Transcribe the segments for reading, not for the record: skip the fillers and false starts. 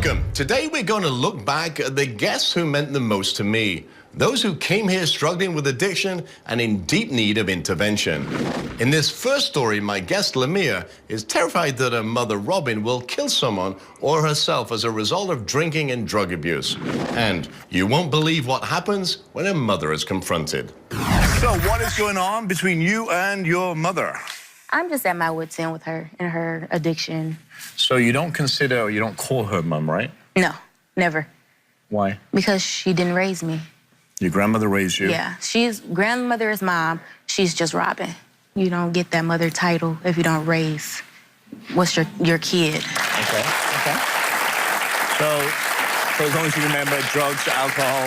Welcome. Today we're going to look back at the guests who meant the most to me. Those who came here struggling with addiction and in deep need of intervention. In this first story, my guest Lamia is terrified that her mother Robin will kill someone or herself as a result of drinking and drug abuse. And you won't believe what happens when her mother is confronted. So what is going on between you and your mother? I'm just at my wit's end with her and her addiction. So you don't consider, or you don't call her mum, right? No, never. Why? Because she didn't raise me. Your grandmother raised you? Yeah, grandmother is mom. She's just Robin. You don't get that mother title if you don't raise what's your kid. Okay. So as long as you remember drugs, alcohol.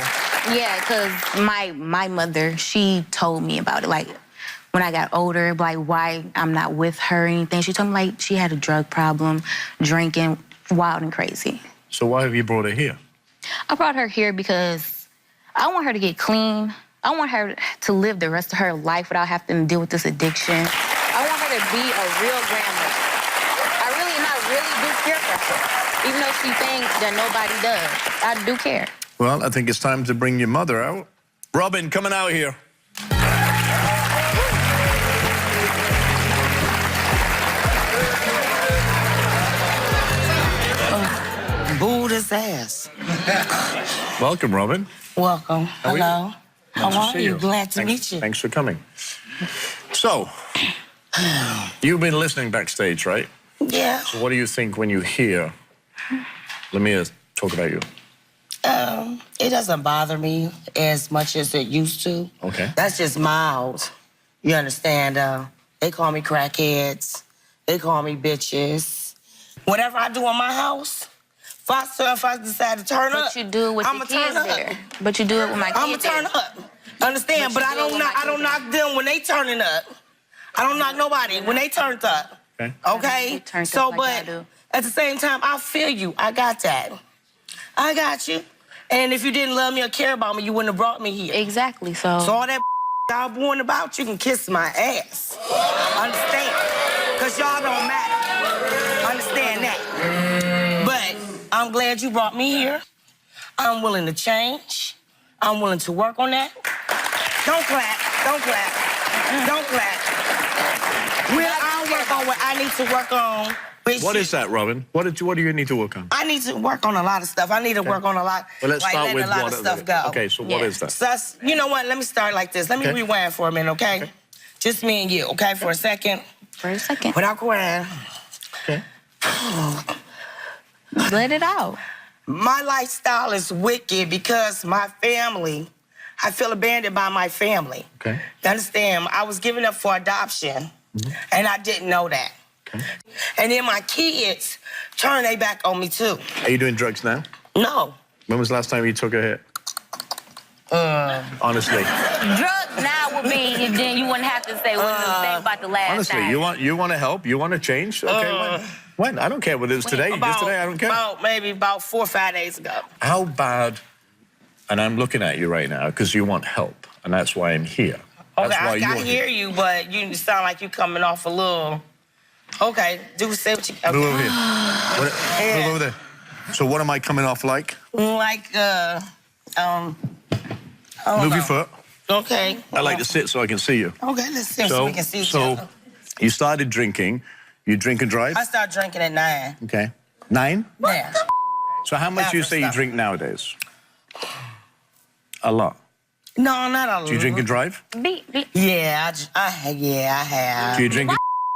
Yeah, because my mother, she told me about it. Like, when I got older, like, why I'm not with her or anything. She told me, like, she had a drug problem, drinking, wild and crazy. So why have you brought her here? I brought her here because I want her to get clean. I want her to live the rest of her life without having to deal with this addiction. I want her to be a real grandmother. I really do care for her. Even though she thinks that nobody does, I do care. Well, I think it's time to bring your mother out. Robin, coming out here. Booed his ass. Welcome, Robin. Welcome. Hello. How are you? Glad to meet you. Thanks for coming. So, you've been listening backstage, right? Yeah. So what do you think when you hear Lamia talk about you? It doesn't bother me as much as it used to. Okay. That's just mild. You understand? They call me crackheads. They call me bitches. Whatever I do in my house, if I decide to turn up, But you do it with the kids there. But you do it with my kids. I'ma turn up. Understand? But I don't knock them when they turning up. I don't knock nobody when they turned up. Okay. Okay? So, but at the same time, I feel you. I got that. I got you. And if you didn't love me or care about me, you wouldn't have brought me here. Exactly, so all that y'all born about, you can kiss my ass. Understand? Because y'all don't matter. Understand that. But I'm glad you brought me here. I'm willing to change. I'm willing to work on that. Don't clap. Don't clap. Don't clap. I'll work on what I need to work on. What is that, Robin? What do you need to work on? I need to work on a lot of stuff. I need to work on a lot. Well, let's start with a lot of stuff go. Okay, so what is that? So you know what? Let me start like this. Let me rewind for a minute, okay? Just me and you, okay, for a second. for a second. Without crying. Okay. Let it out. My lifestyle is wicked because my family, I feel abandoned by my family. Okay. You understand? I was given up for adoption, and I didn't know that. Okay. And then my kids turned their back on me, too. Are you doing drugs now? No. When was the last time you took a hit? Honestly. Drugs now would be, then you wouldn't have to say what you think about the last time. Honestly, you want to help? You want to change? Okay, when? I don't care whether it's today, just today, I don't care. Maybe about 4 or 5 days ago. How bad, and I'm looking at you right now, because you want help, and that's why I'm here. Okay, I hear you, but you sound like you're coming off a little... Okay, say what you... Okay. Move over here. Move over there. So what am I coming off like? Like, Move your foot. Okay. I like to sit so I can see you. Okay, let's sit so we can see each other. So you started drinking. You drink and drive? I started drinking at 9. Okay. 9? Yeah. So how much do you say you drink nowadays? A lot. No, not a lot. Do you drink and drive? Yeah, I have. Do you drink?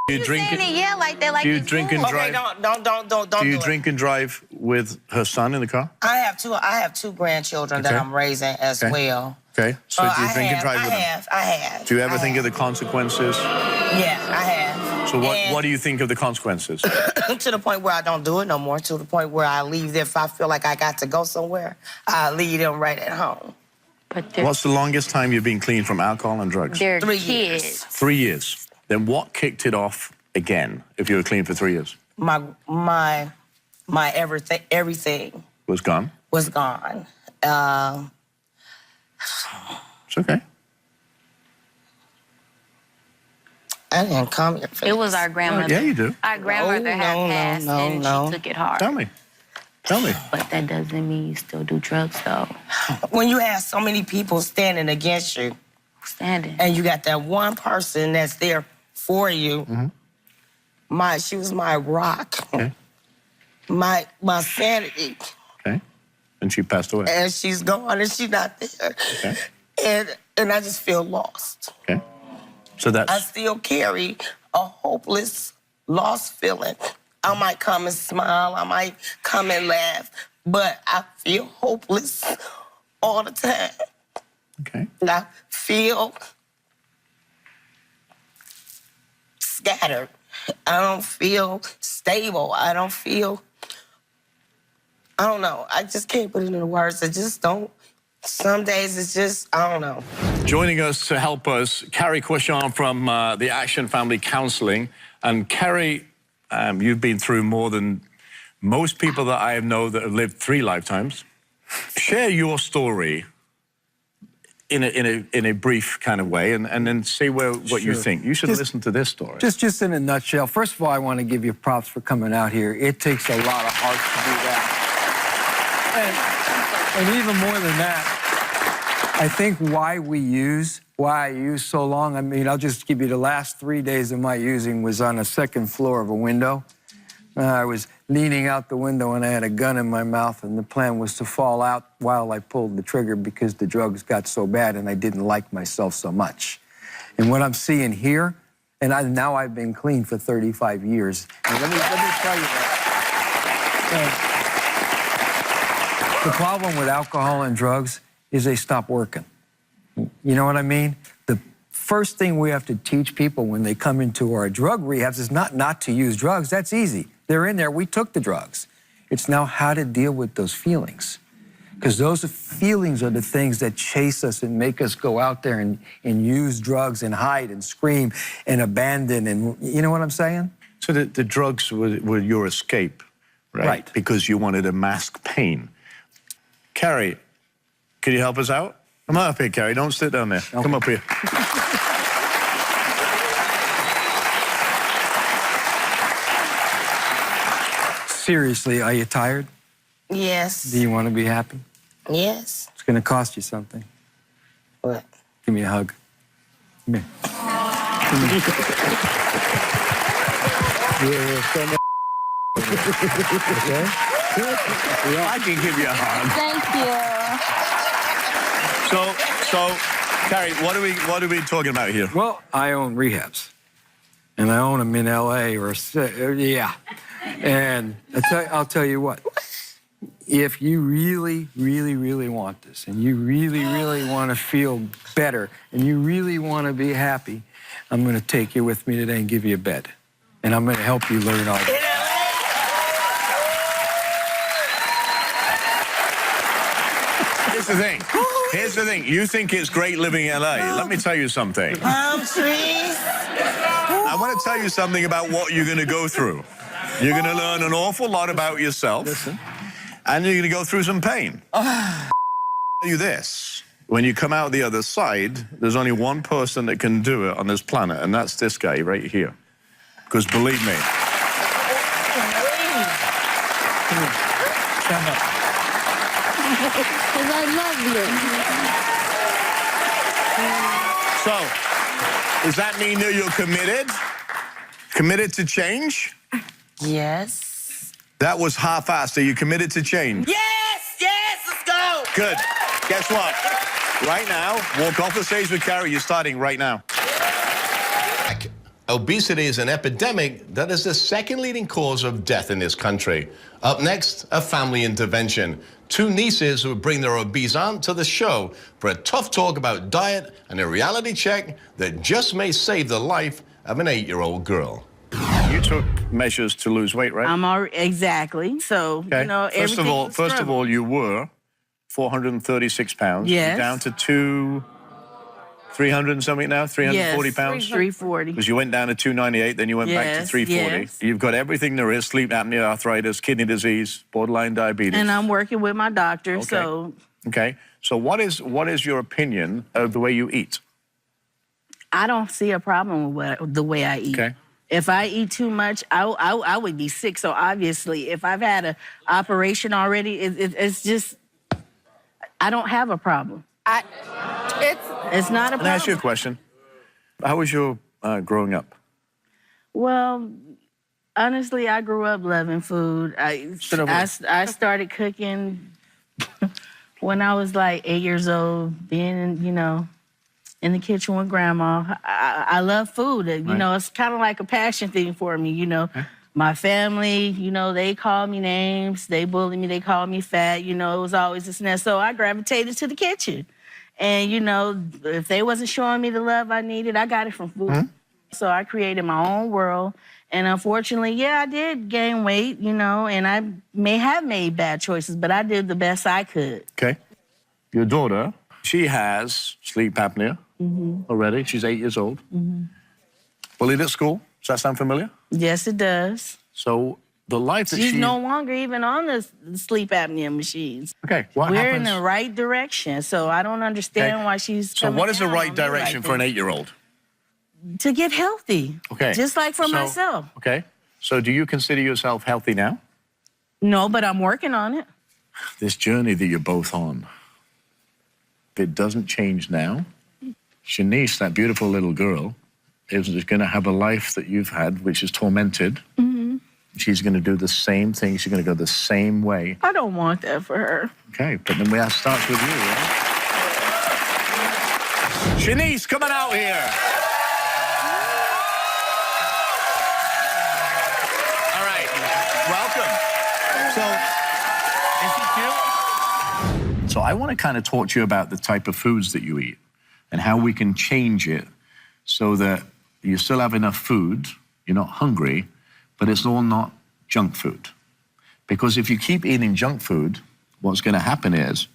Do you drink? Yeah, like that, like do you drink and drive? Okay, don't. Do you drink and drive with her son in the car? I have two grandchildren that I'm raising as well. Okay. So do you drink and drive with them? I have. Do you ever think of the consequences? Yeah, I have. So what do you think of the consequences? To the point where I don't do it no more. To the point where I leave. If I feel like I got to go somewhere, I leave them right at home. What's the longest time you've been clean from alcohol and drugs? 3 years. 3 years. Then what kicked it off again if you were clean for 3 years? My everything was gone? Was gone. It's okay. I didn't come here for It was our grandmother. Yeah, you do. Our grandmother had passed, and she took it hard. Tell me. Tell me. But that doesn't mean you still do drugs, though. When you have so many people standing against you, and you got that one person that's there for you, she was my rock, Okay. my sanity. Okay. And she passed away. And she's gone, and she's not there. Okay. And I just feel lost. Okay. So I that's... still carry a hopeless, lost feeling. I might come and smile, I might come and laugh, but I feel hopeless all the time. Okay. And I feel scattered. I don't feel stable. I don't know. I just can't put it into words. I just don't. Some days it's just, I don't know. Joining us to help us, Carrie Quishon from the Action Family Counseling. And Carrie, you've been through more than most people that I know that have lived 3 lifetimes. Share your story in a brief kind of way, and then say what you think. You should listen to this story. Just in a nutshell, first of all, I want to give you props for coming out here. It takes a lot of heart to do that. And even more than that, I think why I use so long, I mean, I'll just give you the last 3 days of my using was on the 2nd floor of a window. I was leaning out the window and I had a gun in my mouth, and the plan was to fall out while I pulled the trigger because the drugs got so bad and I didn't like myself so much. And what I'm seeing here, and now I've been clean for 35 years. And let me tell you that. The problem with alcohol and drugs is they stop working. You know what I mean? The first thing we have to teach people when they come into our drug rehabs is not to use drugs. That's easy. They're in there. We took the drugs. It's now how to deal with those feelings. Because those feelings are the things that chase us and make us go out there and use drugs and hide and scream and abandon. And you know what I'm saying? So the drugs were your escape, right? Right. Because you wanted to mask pain. Carrie, can you help us out? Come up here, Carrie. Don't sit down there. Okay. Come up here. Seriously, are you tired? Yes. Do you want to be happy? Yes. It's going to cost you something. What? Give me a hug. Come here. I can give you a hug. Thank you. So, Carrie, what are we talking about here? Well, I own rehabs, and I own them in L.A. yeah. And I'll tell you what. If you really, really, really want this, and you really, really want to feel better, and you really want to be happy, I'm going to take you with me today and give you a bed. And I'm going to help you learn all this. Here's the thing. You think it's great living in LA. Let me tell you something. Palm trees. I want to tell you something about what you're going to go through. You're going to learn an awful lot about yourself. Listen. And you're going to go through some pain. I'll tell you this. When you come out the other side, there's only one person that can do it on this planet, and that's this guy right here. Because believe me. Stand up. Because I love you. So, does that mean that you're committed? Committed to change? Yes. That was half-assed. Are you committed to change? Yes, let's go. Good. Guess what? Right now, walk off the stage with Carrie. You're starting right now. Obesity is an epidemic that is the 2nd leading cause of death in this country. Up next, a family intervention. 2 nieces who bring their obese aunt to the show for a tough talk about diet and a reality check that just may save the life of an 8-year-old girl. You took measures to lose weight, right? Exactly. So, Okay. you know, First of all, you were 436 pounds. Yes. You're down to 300 and something now? 340 pounds? 340. Because you went down to 298, then you went back to Yes, 340. yes. You've got everything there is: sleep apnea, arthritis, kidney disease, borderline diabetes. And I'm working with my doctor, so... Okay. So what is your opinion of the way you eat? I don't see a problem with the way I eat. Okay. if I eat too much, I would be sick. So obviously, if I've had an operation already, it's just, I don't have a problem. It's not a problem. Can I ask you a question? How was your growing up? Well, honestly, I grew up loving food. I started cooking when I was like 8 years old, being, you know, in the kitchen with grandma. I love food. You know, it's kind of like a passion thing for me, you know. Okay. My family, you know, they call me names. They bully me. They call me fat. You know, it was always this and that. So I gravitated to the kitchen. And, you know, if they wasn't showing me the love I needed, I got it from food. So I created my own world. And unfortunately, yeah, I did gain weight, you know, and I may have made bad choices, but I did the best I could. Okay. Your daughter, she has sleep apnea already. She's 8 years old. Bullied at school. Does that sound familiar? Yes, it does. So the life that She's no longer even on the sleep apnea machines. Okay, what We're happens? in the right direction, so I don't understand why she's So coming what is the down right on me direction like for an this. 8-year-old? To get healthy. Okay. Just like for myself. Okay. So do you consider yourself healthy now? No, but I'm working on it. This journey that you're both on, if it doesn't change now, Shanice, that beautiful little girl, is going to have a life that you've had, which is tormented. She's going to do the same thing. She's going to go the same way. I don't want that for her. Okay, but then that starts with you, right? Shanice, coming out here. All right, welcome. So, is she cute? So I want to kind of talk to you about the type of foods that you eat and how we can change it so that you still have enough food, you're not hungry, but it's all not junk food. Because if you keep eating junk food, what's going to happen is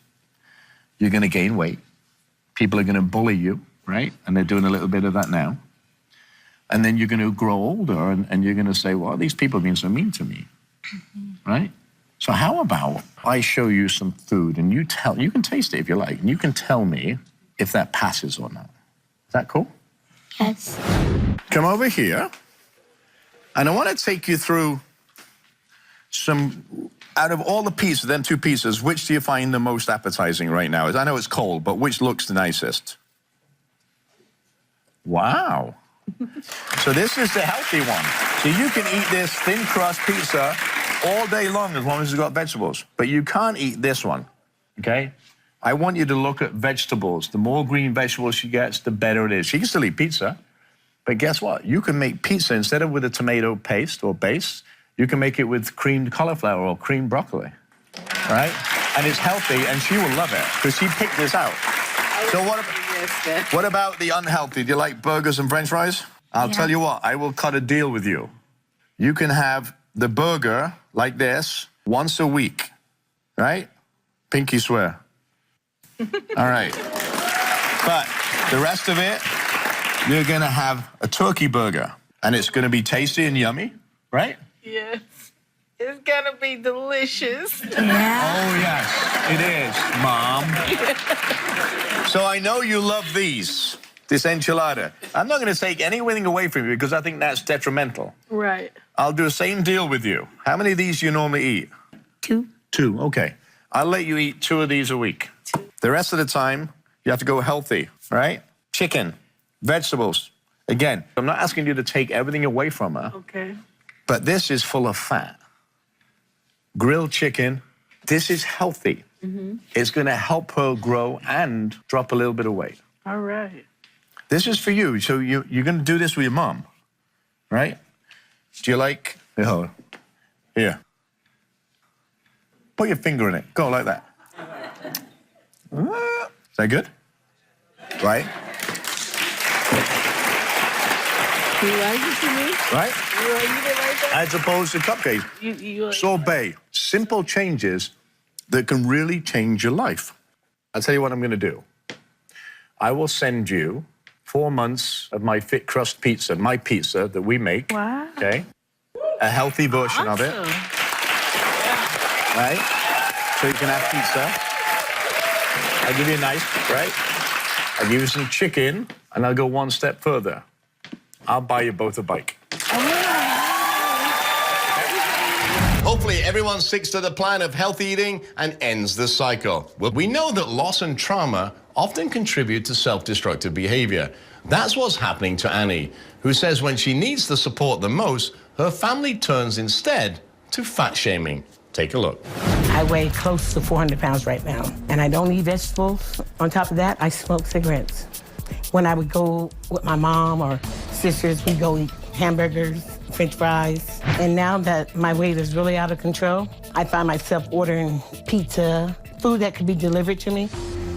you're going to gain weight. People are going to bully you, right? And they're doing a little bit of that now. And then you're going to grow older and you're going to say, well, these people have been so mean to me, right? So how about I show you some food and you can taste it if you like, and you can tell me if that passes or not. Is that cool? Yes. Come over here. And I want to take you through some, out of all the pieces, them two pieces, which do you find the most appetizing right now? I know it's cold, but which looks the nicest? Wow. So this is the healthy one. So you can eat this thin crust pizza all day long as long as it's got vegetables. But you can't eat this one, okay? I want you to look at vegetables. The more green vegetables she gets, the better it is. She can still eat pizza. But guess what? You can make pizza instead of with a tomato paste or base, you can make it with creamed cauliflower or creamed broccoli, right? And it's healthy, and she will love it because she picked this out. So what about the unhealthy? Do you like burgers and French fries? I'll tell you what, I will cut a deal with you. You can have the burger like this once a week, right? Pinky swear. All right. But the rest of it, you're going to have a turkey burger, and it's going to be tasty and yummy, right? Yes. It's gonna be delicious. Yeah. Oh, yes, it is, Mom. So I know you love these, this enchilada. I'm not going to take anything away from you because I think that's detrimental. Right. I'll do the same deal with you. How many of these do you normally eat? 2. 2, okay. I'll let you eat 2 of these a week. The rest of the time, you have to go healthy, right? Chicken, vegetables. Again, I'm not asking you to take everything away from her, Okay. but this is full of fat. Grilled chicken, this is healthy. It's going to help her grow and drop a little bit of weight. All right. This is for you. So you're going to do this with your mom, right? Do you like... Oh, here. Put your finger in it. Go like that. Is that good? Right? You like it to me? Right? You like it like that? As opposed to cupcakes. You like Sorbet. Simple changes that can really change your life. I'll tell you what I'm going to do. I will send you 4 months of my Fit Crust pizza, my pizza that we make. Wow. Okay? A healthy version of it. Awesome. Right? So you can have pizza. I'll give you a knife, right? I'll give you some chicken, and I'll go one step further. I'll buy you both a bike. Oh, Hopefully everyone sticks to the plan of healthy eating and ends the cycle. Well, we know that loss and trauma often contribute to self-destructive behavior. That's what's happening to Annie, who says when she needs the support the most, her family turns instead to fat shaming. Take a look. I weigh close to 400 pounds right now, and I don't eat vegetables. On top of that, I smoke cigarettes. When I would go with my mom or sisters, we'd go eat hamburgers, French fries. And now that my weight is really out of control, I find myself ordering pizza, food that could be delivered to me.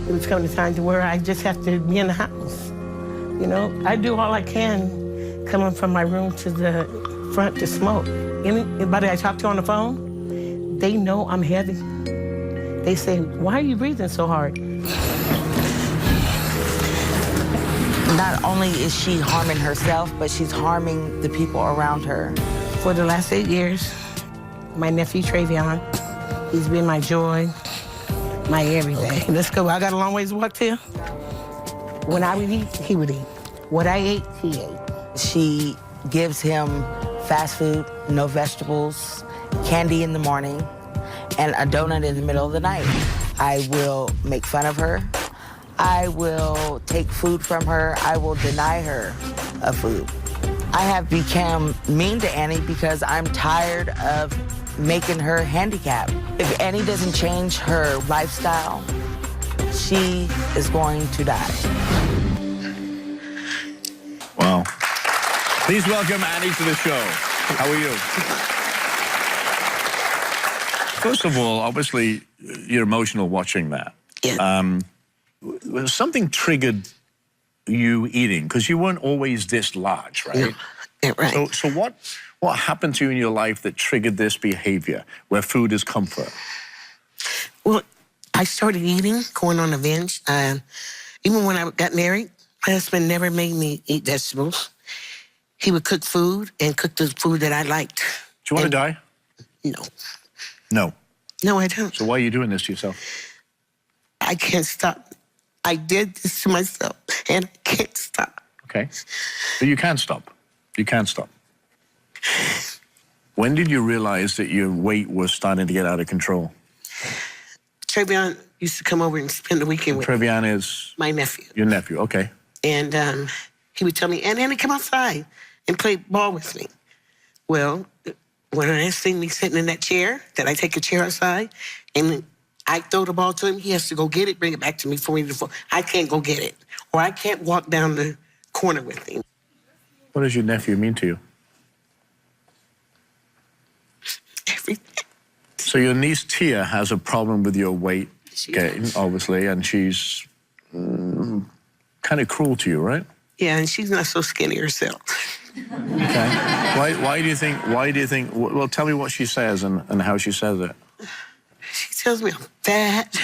It was coming to time to where I just have to be in the house. You know, I do all I can coming from my room to the front to smoke. Anybody I talk to on the phone, they know I'm heavy. They say, why are you breathing so hard? Not only is she harming herself, but she's harming the people around her. For the last 8 years, my nephew Travion, he's been my joy, my everything. Let's go. I got a long ways to walk to. When I would eat, he would eat. What I ate, he ate. She gives him fast food, no vegetables, candy in the morning, and a donut in the middle of the night. I will make fun of her. I will take food from her. I will deny her of food. I have become mean to Annie because I'm tired of making her handicapped. If Annie doesn't change her lifestyle, she is going to die. Wow. Please welcome Annie to the show. How are you? First of all, obviously, you're emotional watching that. Yeah. Something triggered you eating, because you weren't always this large, right? Yeah, right. So what happened to you in your life that triggered this behavior, where food is comfort? Well, I started eating, going on a binge. Even when I got married, my husband never made me eat vegetables. He would cook food and cook the food that I liked. Do you want to die? No. No. No, I don't. So why are you doing this to yourself? I can't stop. I did this to myself, and I can't stop. Okay. But you can stop. You can stop. When did you realize that your weight was starting to get out of control? Travion used to come over and spend the weekend with Trevian is my nephew. your nephew, okay. And he would tell me, Annie, come outside and play ball with me. Well, when I see me sitting in that chair, that I take a chair outside, and I throw the ball to him, he has to go get it, bring it back to me for me to. I can't go get it. Or I can't walk down the corner with him. What does your nephew mean to you? Everything. So your niece Tia has a problem with your weight She gain, does. obviously, and she's kind of cruel to you, right? Yeah, and she's not so skinny herself. Okay. Why do you think, well, tell me what she says and how she says it. She tells me I'm fat,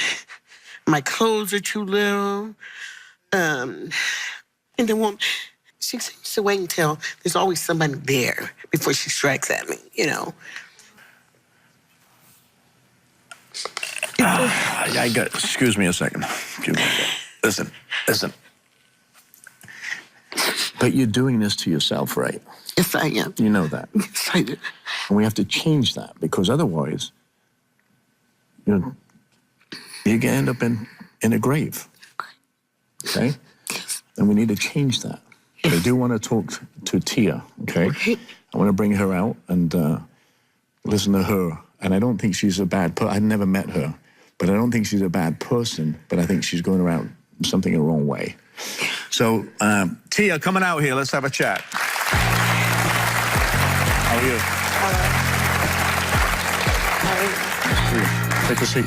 my clothes are too little, and then she seems to wait until there's always somebody there before she strikes at me, you know. Excuse me a second. Excuse me. Listen. But you're doing this to yourself, right? Yes, I am. You know that. Yes, I do. And we have to change that, because otherwise, you're going to end up in a grave. Okay? And we need to change that. But I do want to talk to Tia, okay? I want to bring her out and listen to her. And I don't think she's a bad person. I've never met her. But I don't think she's a bad person. But I think she's going around something the wrong way. So, Tia, coming out here, let's have a chat. How are you? Take a seat.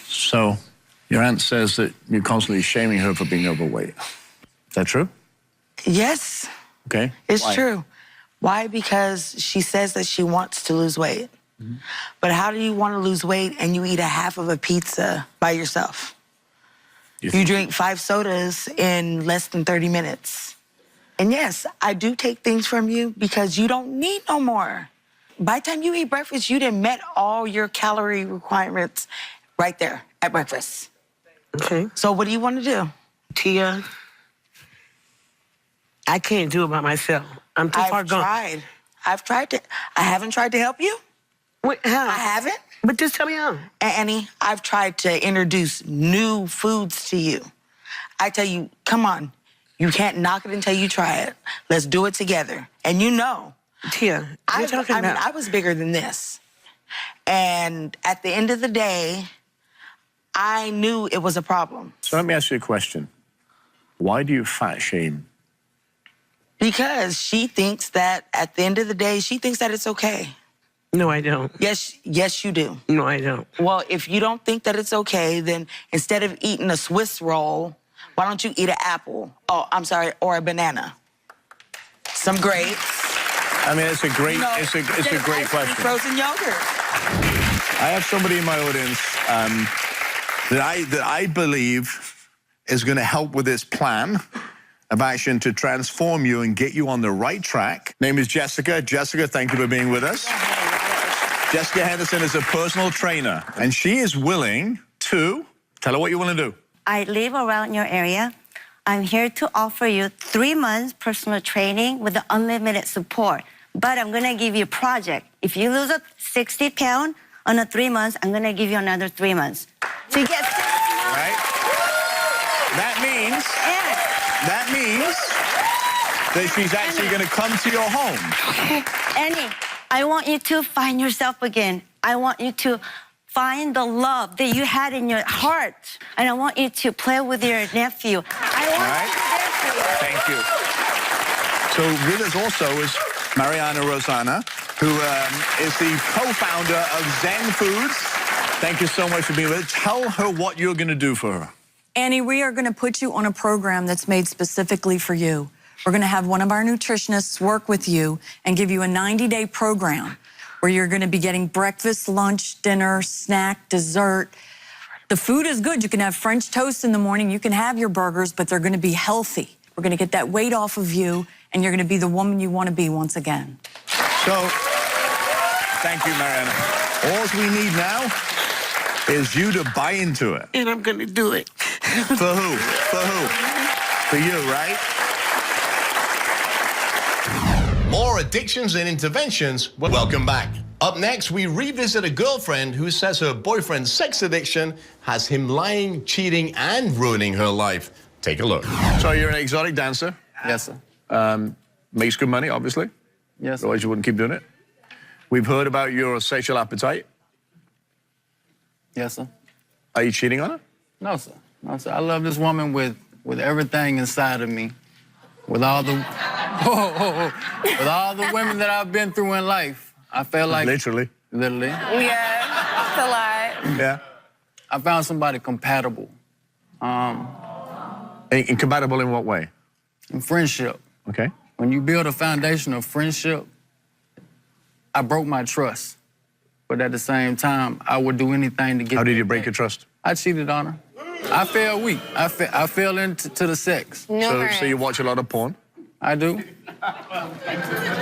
So, your aunt says that you're constantly shaming her for being overweight. Is that true? Yes, Okay. it's Why? true. Why? Because she says that she wants to lose weight. Mm-hmm. But how do you want to lose weight and you eat a half of a pizza by yourself? You drink 5 sodas in less than 30 minutes. And yes, I do take things from you because you don't need no more. By the time you eat breakfast, you done met all your calorie requirements right there at breakfast. Okay. So what do you want to do? Tia, I can't do it by myself. I'm too far gone. I've tried to. I haven't tried to help you. Wait, how? I haven't. But just tell me how. Annie, I've tried to introduce new foods to you. I tell you, come on. You can't knock it until you try it. Let's do it together. And you know. Tia, you're talking about... I was bigger than this. And at the end of the day, I knew it was a problem. So let me ask you a question. Why do you fat shame? Because she thinks that at the end of the day, she thinks that it's okay. No, I don't. Yes, you do. No, I don't. Well, if you don't think that it's okay, then instead of eating a Swiss roll, why don't you eat an apple? Oh, I'm sorry, or a banana. Some grapes. I mean, it's a great, it's a great question. Frozen yogurt. I have somebody in my audience that I believe is going to help with this plan of action to transform you and get you on the right track. Name is Jessica. Jessica, thank you for being with us. Jessica Henderson is a personal trainer, and she is willing to tell her what you want to do. I live around your area. I'm here to offer you 3 months personal training with the unlimited support. But I'm gonna give you a project. If you lose 60 pounds on a 3 months, I'm gonna give you another 3 months. So you get 6 months. Right? That means that she's actually gonna come to your home. Annie, I want you to find yourself again. I want you to find the love that you had in your heart. And I want you to play with your nephew. I want you to be there for you. Thank you. So with us also is Mariana Rosana, who is the co-founder of Zen Foods. Thank you so much for being with us. Tell her what you're going to do for her. Annie, we are going to put you on a program that's made specifically for you. We're going to have one of our nutritionists work with you and give you a 90-day program where you're going to be getting breakfast, lunch, dinner, snack, dessert. The food is good. You can have French toast in the morning. You can have your burgers, but they're going to be healthy. We're going to get that weight off of you, and you're going to be the woman you want to be once again. So, thank you, Mariana. All we need now is you to buy into it. And I'm gonna do it. For who? For who? For you, right? More addictions and interventions. Welcome back. Up next, we revisit a girlfriend who says her boyfriend's sex addiction has him lying, cheating, and ruining her life. Take a look. So you're an exotic dancer. Yes, sir. Makes good money, obviously. Yes, sir. Otherwise you wouldn't keep doing it. We've heard about your sexual appetite. Yes, sir. Are you cheating on her? No, sir. No, sir. I love this woman with everything inside of me, with all the with all the women that I've been through in life. I felt like literally. Yeah, it's a lot. Yeah. I found somebody compatible. Incompatible in what way? In friendship. Okay. When you build a foundation of friendship, I broke my trust. But at the same time, I would do anything to get. How did you break your trust? I cheated on her. I fell weak. I fell into the sex. So you watch a lot of porn? I do.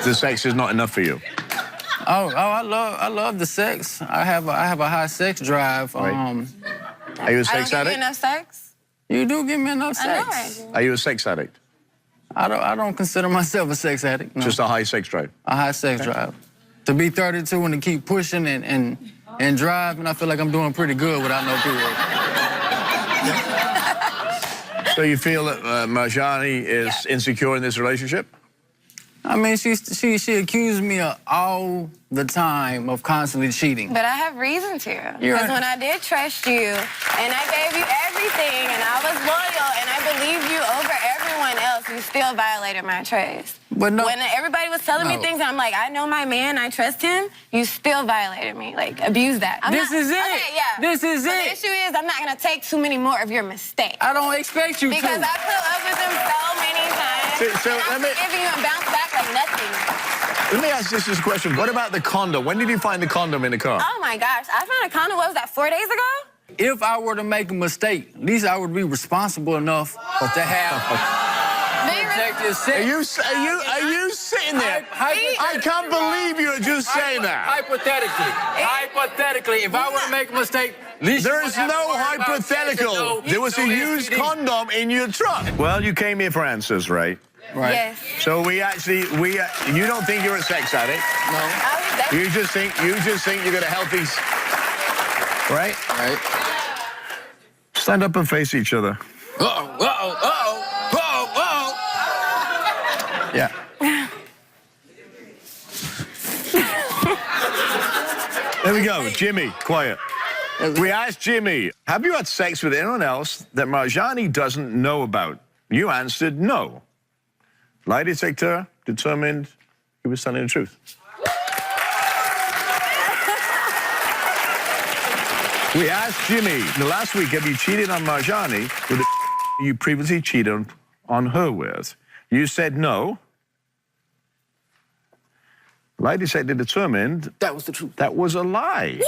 The sex is not enough for you? I love the sex. I have a high sex drive. Right. Are you a sex I don't addict? give you enough sex. You do give me enough sex. I know I do. Are you a sex addict? I don't consider myself a sex addict. No. Just a high sex drive? A high sex drive. To be 32 and to keep pushing and driving, I feel like I'm doing pretty good without no period. So you feel that Marjani is insecure in this relationship? I mean, she accused me all the time of constantly cheating. But I have reason to. Because when I did trust you, and I gave you everything, and I was loyal, and I believed you over everyone else, you still violated my trust. But no, when everybody was telling me things, and I'm like, I know my man, I trust him, you still violated me. Like, abuse that. This is it. Okay, yeah. This is but it. The issue is, I'm not going to take too many more of your mistakes. I don't expect you to. Because I put up with him so many times, So and I'm forgiving you and bounce back like nothing. Let me ask this question. What about the condom? When did you find the condom in the car? Oh, my gosh. I found a condom, what was that, 4 days ago? If I were to make a mistake, at least I would be responsible enough to have protected sex. Are you sitting there? I can't believe you're just saying that. Hypothetically, if I were to make a mistake, at least there is no hypothetical. There was a used condom in your truck. Well, you came here for answers, right? Right. Yes. So you don't think you're a sex addict? No. You just think you're gonna help these, right? Right. Stand up and face each other. Uh-oh, uh-oh, uh-oh, uh-oh, uh-oh. Yeah. There we go, Jimmy, quiet. We asked Jimmy, have you had sex with anyone else that Marjani doesn't know about? You answered no. Lie detector determined he was telling the truth. We asked Jimmy, the last week, have you cheated on Marjani with the you previously cheated on her with? You said no. Lie detector determined That was the truth. that was a lie.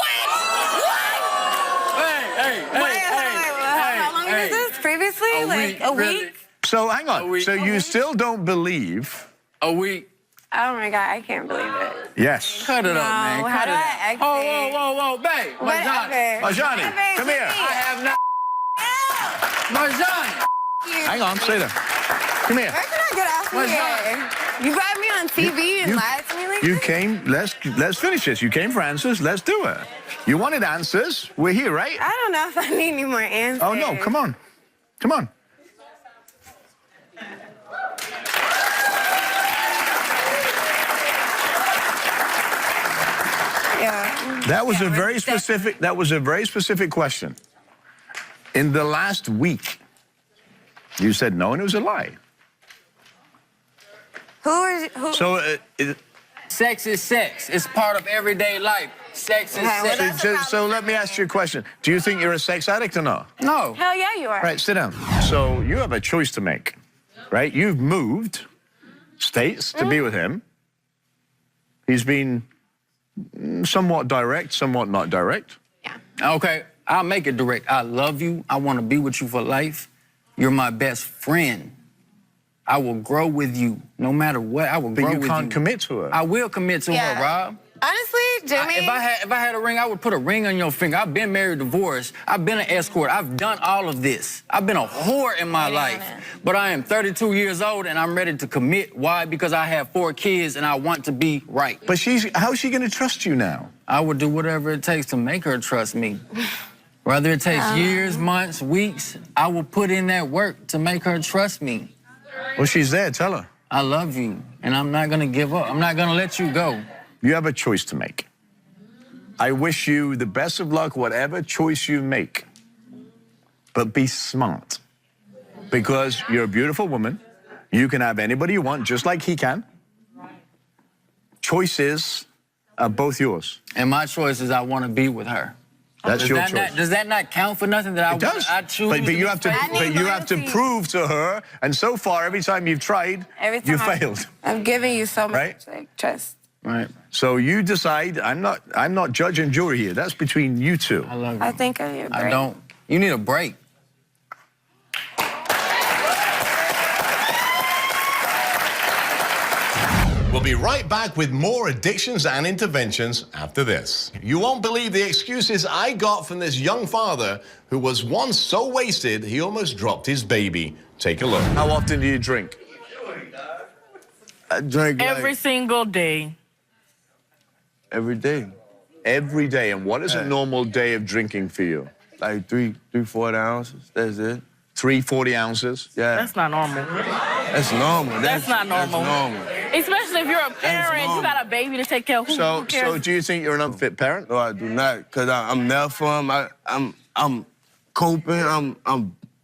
How long was this previously? A week? Really? So hang on. week. So you still don't believe? A week. Oh my God, I can't believe it. Yes. Cut it up, man. No, Cut how it do up. I exit? Whoa, babe. Marjani. Marjani, come here. I have not. Marjani. Hang on, stay there. Come here. Where can I get off What's here? You brought me on TV and lied to me like You this? came. Let's finish this. You came for answers. Let's do it. You wanted answers. We're here, right? I don't know if I need any more answers. Oh no! Come on, come on. Yeah. That was a very specific. That was a very specific question. In the last week, you said no, and it was a lie. Who? So, Sex is sex. It's part of everyday life. Sex is well, sex. so let me ask you a question. Do you think you're a sex addict or not? No. Hell yeah, you are. Right, sit down. So you have a choice to make, right? You've moved states to be with him. He's been somewhat direct, somewhat not direct. Okay, I'll make it direct. I love you. I want to be with you for life. You're my best friend. I will grow with you no matter what. I will grow with you. But you can't commit to her. I will commit to her, Rob. Honestly, Jimmy. If I had a ring, I would put a ring on your finger. I've been married, divorced. I've been an escort. I've done all of this. I've been a whore in my life. But I am 32 years old and I'm ready to commit. Why? Because I have 4 kids and I want to be right. But how's she going to trust you now? I would do whatever it takes to make her trust me. Whether it takes years, months, weeks, I will put in that work to make her trust me. Well, she's there. Tell her. I love you, and I'm not gonna give up. I'm not gonna let you go. You have a choice to make. I wish you the best of luck, whatever choice you make. But be smart. Because you're a beautiful woman. You can have anybody you want, just like he can. Choices are both yours. And my choice is I want to be with her. That's your choice. Does that not count for nothing? That It does. I choose. But you have to prove to her. And so far, every time you've tried, you failed. I'm giving you so much Right? like, trust. Right. So you decide. I'm not judge and jury here. That's between you two. I love you. I think of you. I don't. You need a break. We'll be right back with more addictions and interventions after this. You won't believe the excuses I got from this young father who was once so wasted he almost dropped his baby. Take a look. How often do you drink? I drink Every single day. every day. Every day. And what is a normal day of drinking for you? Like 40 ounces. That's it. 40 ounces? Yeah. That's not normal. That's normal. That's not normal. That's normal. Especially if you're a parent, you got a baby to take care of. Who So cares? do you think you're an unfit parent? No, I do not. Cause I'm there for him. I'm coping.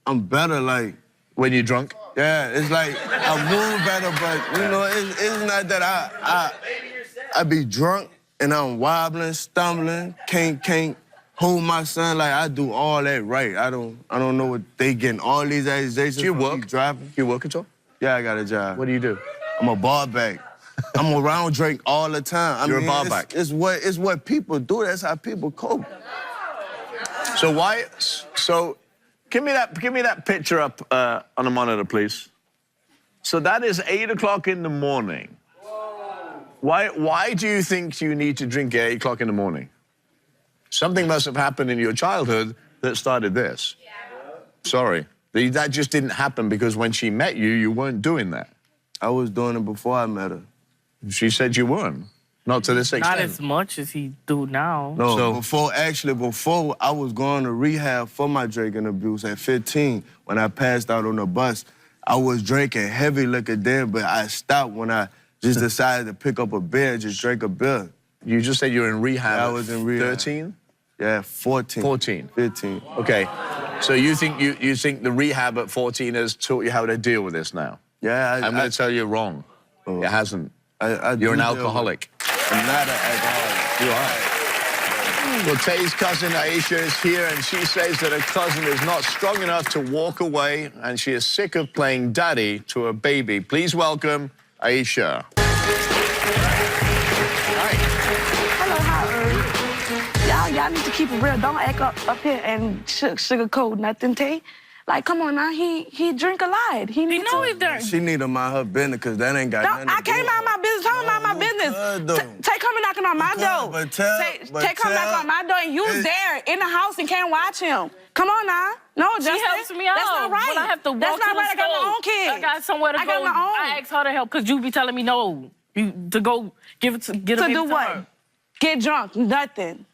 I'm better. Like when you're drunk. Yeah, it's like I move better, but you know, it's not that I be drunk and I'm wobbling, stumbling, can't hold my son. Like I do all that right. I don't know what they getting all these accusations. Do you from me work? driving? Do you work at all? Yeah, I got a job. What do you do? I'm a bar back. I'm around Drake all the time. You're a bar back. It's what people do. That's how people cope. So why? So give me that picture up on the monitor, please. So that is 8 o'clock in the morning. Why do you think you need to drink at 8 o'clock in the morning? Something must have happened in your childhood that started this. Sorry. That just didn't happen because when she met you, you weren't doing that. I was doing it before I met her. She said you weren't. Not to this extent. Not as much as he do now. No, So- before I was going to rehab for my drinking abuse at 15, when I passed out on the bus, I was drinking heavy liquor then, but I stopped when I just decided to pick up a beer and just drink a beer. You just said you were in rehab. I was in rehab. 13? Yeah, 14. 14. 15. Okay. So you think the rehab at 14 has taught you how to deal with this now? Yeah, I'm going to tell you wrong. It hasn't. You're an alcoholic. I'm not an alcoholic. You are. Well, Tay's cousin Aisha is here, and she says that her cousin is not strong enough to walk away, and she is sick of playing daddy to her baby. Please welcome Aisha. Hi. Hello, how are you? Y'all need to keep it real. Don't act up here and sugarcoat nothing, Tay. Like, come on now, he drink a lot. He know he's there. She need to mind her business, because that ain't got nothing to do I can't mind my business. Don't mind my business. Tay coming knocking on my door. Tay come back on my door, and you was there in the house and can't watch him. Come on now. No, Justin. She helps me out. That's not right. When I have to walk That's not to the right. I got my own kids. I got somewhere to go. I got my own. I asked her to help because you be telling me no. To go get a baby to do what? her. Get drunk. Nothing.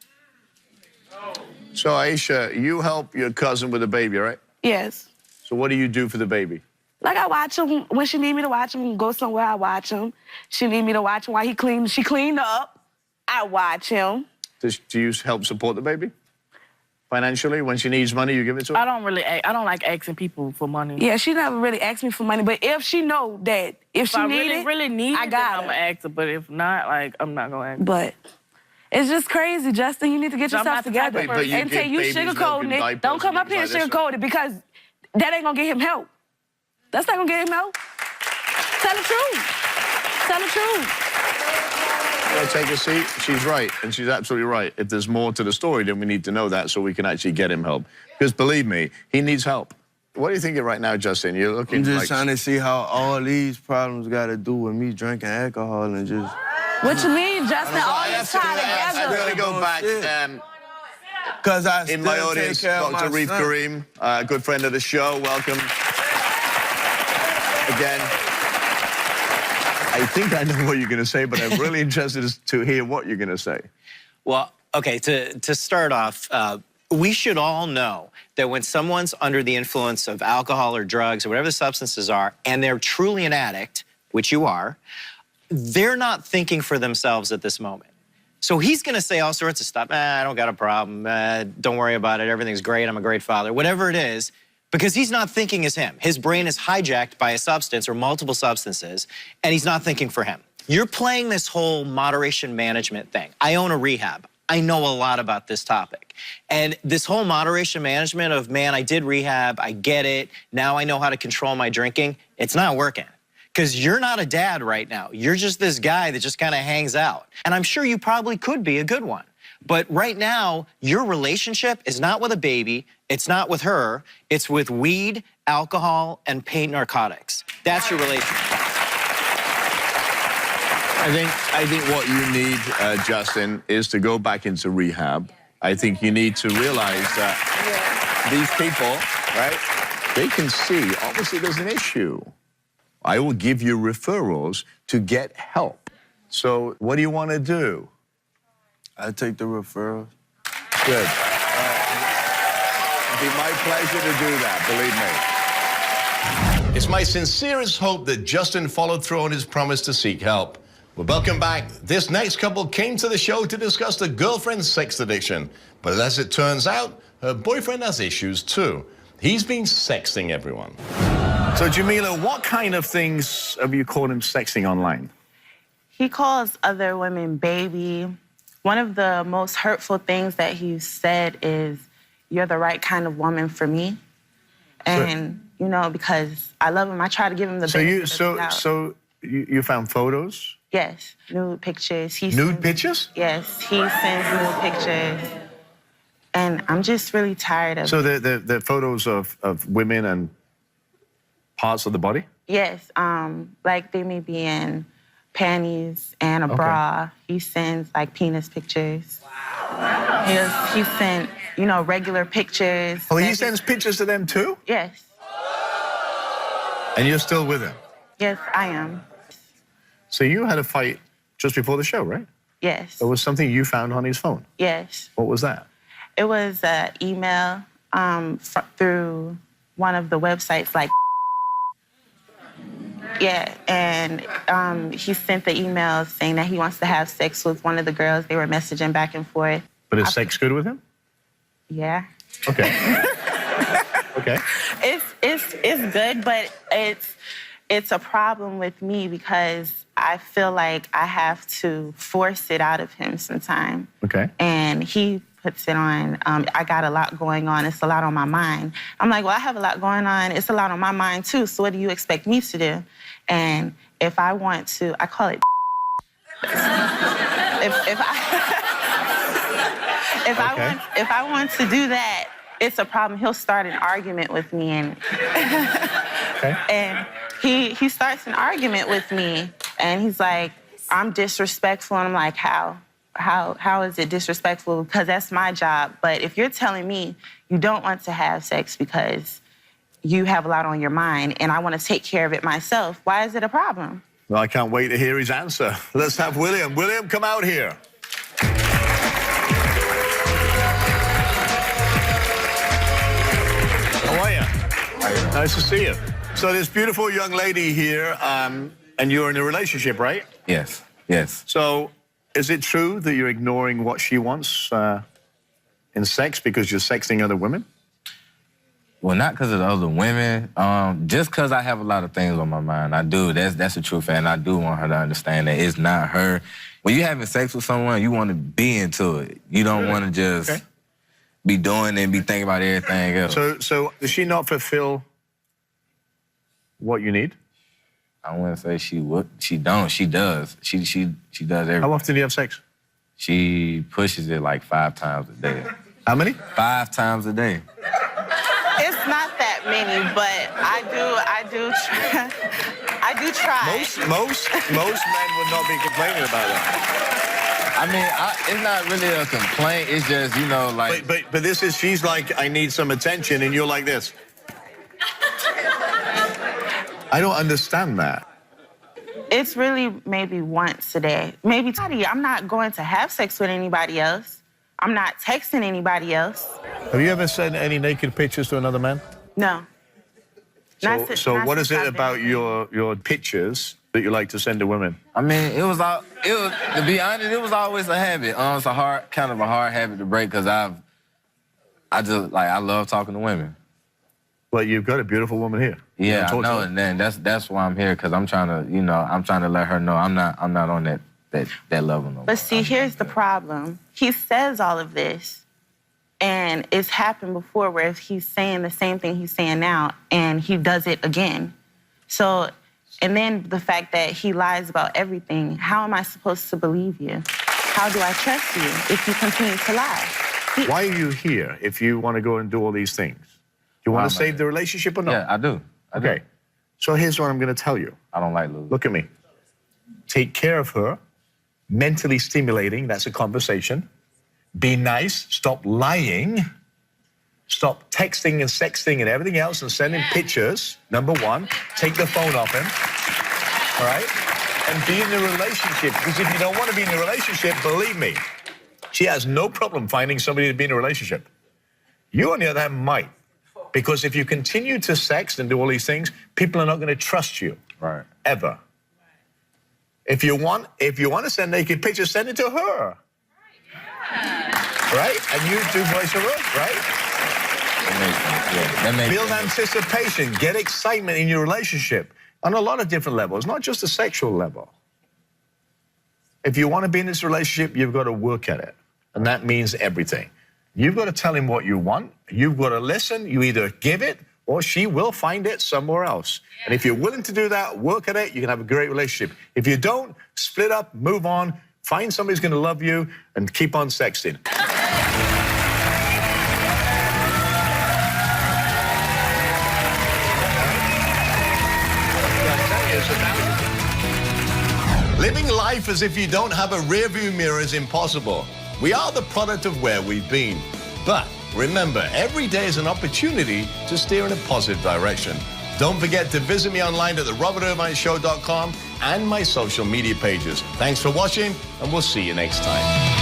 So, Aisha, you help your cousin with the baby, right? Yes. So what do you do for the baby? Like, I watch him. When she need me to watch him, go somewhere, I watch him. She need me to watch him while she cleaned up. I watch him. Do you help support the baby? Financially? When she needs money, you give it to her? I don't like asking people for money. Yeah, she never really asked me for money, but if she know that, if she need it, really need I it, got then I'm gonna ask her. But if not, like, I'm not gonna ask her. But it's just crazy, Justin. You need to get So I'm yourself not the type together. of person- And tell you babies milk sugarcoating and it. diapers Don't come and up here and things like sugarcoat it, because that ain't gonna get him help. That's not gonna get him help. Tell the truth. Tell the truth. Well, take a seat. She's right, and she's absolutely right. If there's more to the story, then we need to know that so we can actually get him help. Because believe me, he needs help. What are you thinking right now, Justin? You're looking I'm just like... trying to see how all these problems got to do with me drinking alcohol and just... What you mean, Justin? All this time I together. really go back. Because I In my audience, Dr. Reef Kareem, good friend of the show. Welcome. Again. I think I know what you're going to say, but I'm really interested to hear what you're going to say. Well, okay, to start off, we should all know that when someone's under the influence of alcohol or drugs or whatever the substances are, and they're truly an addict, which you are, they're not thinking for themselves at this moment. So he's gonna say all sorts of stuff. I don't got a problem. Don't worry about it. Everything's great. I'm a great father. Whatever it is, because he's not thinking as him. His brain is hijacked by a substance or multiple substances, and he's not thinking for him. You're playing this whole moderation management thing. I own a rehab. I know a lot about this topic. And this whole moderation management of, man, I did rehab, I get it, now I know how to control my drinking, it's not working. Because you're not a dad right now. You're just this guy that just kind of hangs out. And I'm sure you probably could be a good one. But right now, your relationship is not with a baby, it's not with her, it's with weed, alcohol, and pain narcotics. That's your relationship. I think what you need, Justin, is to go back into rehab. I think you need to realize that these people, right, they can see, obviously there's an issue. I will give you referrals to get help. So what do you want to do? I take the referrals. Good. It'd be my pleasure to do that, believe me. It's my sincerest hope that Justin followed through on his promise to seek help. Well, welcome back. This next couple came to the show to discuss the girlfriend's sex addiction. But as it turns out, her boyfriend has issues too. He's been sexting everyone. So, Jamila, what kind of things have you called him sexting online? He calls other women baby. One of the most hurtful things that he said is, "You're the right kind of woman for me." And, you know, because I love him, I try to give him the benefit of the doubt. So you found photos? Yes, nude pictures. Nude pictures? Yes, he sends nude pictures. And I'm just really tired of So the photos of women and parts of the body? Yes, like they may be in panties and a bra. He sends like penis pictures. Wow. He sent, you know, regular pictures. Oh, he sends pictures to them too? Yes. And you're still with him? Yes, I am. So you had a fight just before the show, right? Yes. There was something you found on his phone. Yes. What was that? It was an email through one of the websites, like. Yeah, and he sent the email saying that he wants to have sex with one of the girls. They were messaging back and forth. But is sex good with him? Yeah. Okay. Okay. It's good, but it's a problem with me because I feel like I have to force it out of him sometime. Okay. And he puts it on, I got a lot going on, it's a lot on my mind. I'm like, well, I have a lot going on, it's a lot on my mind too, so what do you expect me to do? And if I want to, I call it if I want to do that, it's a problem. He'll start an argument with me, and okay. And he starts an argument with me, and he's like, I'm disrespectful, and I'm like, how? How is it disrespectful? Because that's my job. But if you're telling me you don't want to have sex because you have a lot on your mind and I want to take care of it myself, why is it a problem? Well, I can't wait to hear his answer. Let's have William. William, come out here. How are you? Nice to see you. So this beautiful young lady here, and you're in a relationship, right? Yes, yes. So is it true that you're ignoring what she wants in sex because you're sexting other women? Well, not because of the other women. Just because I have a lot of things on my mind. I do. That's the truth, and I do want her to understand that it's not her. When you're having sex with someone, you want to be into it. You don't want to just be doing and be thinking about everything else. So does she not fulfill what you need? I wouldn't say she would. She don't. She does. She does everything. How often do you have sex? She pushes it like 5 times a day. How many? 5 times a day. It's not that many, but I do try. Most men would not be complaining about that. I mean, it's not really a complaint. It's just, you know, like. But this is, she's like, I need some attention, and you're like this. I don't understand that. It's really maybe once a day. Maybe I'm not going to have sex with anybody else. I'm not texting anybody else. Have you ever sent any naked pictures to another man? No. So what is it about your pictures that you like to send to women? I mean, it was to be honest, it was always a habit. It's kind of a hard habit to break because I love talking to women. Well, you've got a beautiful woman here. Yeah, I know, and then that's why I'm here because I'm trying to let her know I'm not on that level no more. But see, here's the problem. He says all of this, and it's happened before where he's saying the same thing he's saying now, and he does it again. So, and then the fact that he lies about everything, how am I supposed to believe you? How do I trust you if you continue to lie? Why are you here if you want to go and do all these things? Do you want to save the relationship or not? Yeah, I do. Okay. So here's what I'm going to tell you. I don't like losing. Look at me. Take care of her. Mentally stimulating, that's a conversation. Be nice, stop lying. Stop texting and sexting and everything else and sending pictures, number one. Take the phone off him, all right? And be in a relationship, because if you don't want to be in a relationship, believe me, she has no problem finding somebody to be in a relationship. You, on the other hand, might. Because if you continue to sext and do all these things, people are not going to trust you, right? Ever. If you want to send naked pictures, send it to her. Right? And you do voice of us, right? That makes Build anticipation, get excitement in your relationship on a lot of different levels, not just a sexual level. If you want to be in this relationship, you've got to work at it. And that means everything. You've got to tell him what you want. You've got to listen. You either give it or she will find it somewhere else. And if you're willing to do that, work at it, you can have a great relationship. If you don't, split up, move on, find somebody who's going to love you, and keep on sexting. Living life as if you don't have a rearview mirror is impossible. We are the product of where we've been. But remember, every day is an opportunity to steer in a positive direction. Don't forget to visit me online at therobertirvineshow.com and my social media pages. Thanks for watching, and we'll see you next time.